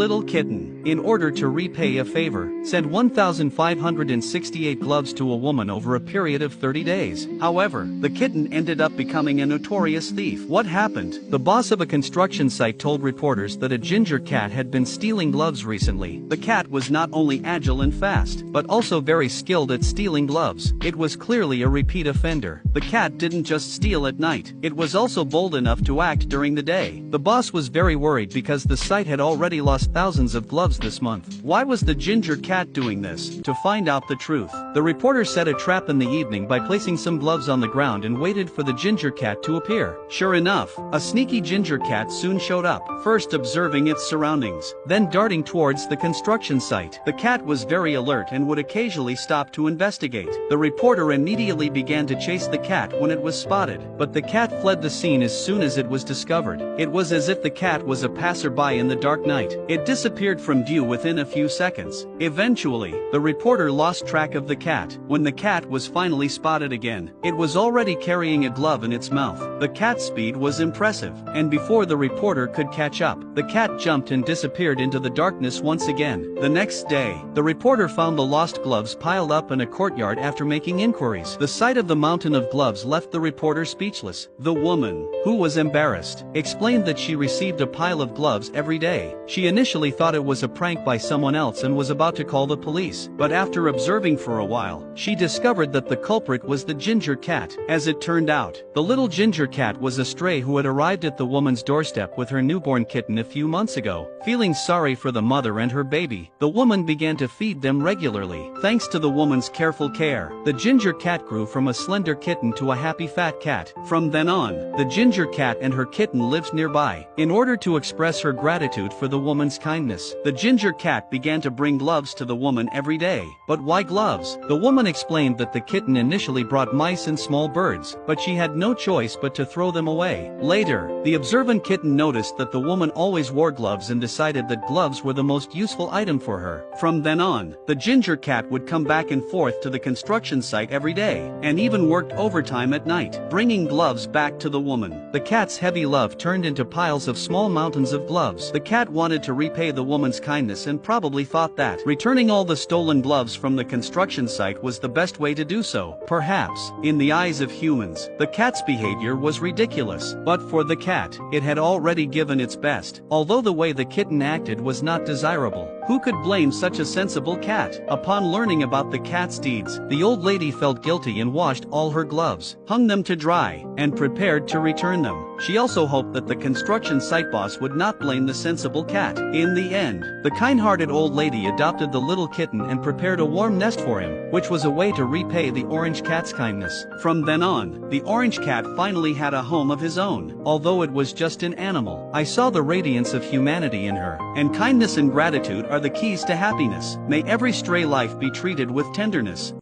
little kitten, in order to repay a favor, sent 1,568 gloves to a woman over a period of 30 days. However, the kitten ended up becoming a notorious thief. What happened? The boss of a construction site told reporters that a ginger cat had been stealing gloves recently. The cat was not only agile and fast, but also very skilled at stealing gloves. It was clearly a repeat offender. The cat didn't just steal at night, it was also bold enough to act during the day. The boss was very worried because the site had already lost thousands of gloves this month. Why was the ginger cat doing this? To find out the truth, the reporter set a trap in the evening by placing some gloves on the ground and waited for the ginger cat to appear. Sure enough, a sneaky ginger cat soon showed up, first observing its surroundings, then darting towards the construction site. The cat was very alert and would occasionally stop to investigate. The reporter immediately began to chase the cat when it was spotted, but the cat fled the scene as soon as it was discovered. It was as if the cat was a passerby in the dark night. It disappeared from view within a few seconds. Eventually, the reporter lost track of the cat. When the cat was finally spotted again, it was already carrying a glove in its mouth. The cat's speed was impressive, and before the reporter could catch up, the cat jumped and disappeared into the darkness once again. The next day, the reporter found the lost gloves piled up in a courtyard after making inquiries. The sight of the mountain of gloves left the reporter speechless. The woman, who was embarrassed, explained that she received a pile of gloves every day. She initially thought it was a prank by someone else and was about to call the police, but after observing for a while, she discovered that the culprit was the ginger cat. As it turned out, the little ginger cat was a stray who had arrived at the woman's doorstep with her newborn kitten a few months ago. Feeling sorry for the mother and her baby, the woman began to feed them regularly. Thanks to the woman's careful care, the ginger cat grew from a slender kitten to a happy fat cat. From then on, the ginger cat and her kitten lived nearby. In order to express her gratitude for the woman's kindness, the ginger cat began to bring gloves to the woman every day. But why gloves? The woman explained that the kitten initially brought mice and small birds, but she had no choice but to throw them away. Later, the observant kitten noticed that the woman always wore gloves and decided that gloves were the most useful item for her. From then on, the ginger cat would come back and forth to the construction site every day, and even worked overtime at night, bringing gloves back to the woman. The cat's heavy love turned into piles of small mountains of gloves. The cat wanted to repay the woman's kindness and probably thought that returning all the stolen gloves from the construction site was the best way to do so. Perhaps, in the eyes of humans, the cat's behavior was ridiculous, but for the cat, it had already given its best. Although the way the kitten acted was not desirable, who could blame such a sensible cat? Upon learning about the cat's deeds, the old lady felt guilty and washed all her gloves, hung them to dry, and prepared to return them. She also hoped that the construction site boss would not blame the sensible cat. In the end, the kind-hearted old lady adopted the little kitten and prepared a warm nest for him, which was a way to repay the orange cat's kindness. From then on, the orange cat finally had a home of his own. Although it was just an animal, I saw the radiance of humanity in her, and kindness and gratitude are the keys to happiness. May every stray life be treated with tenderness,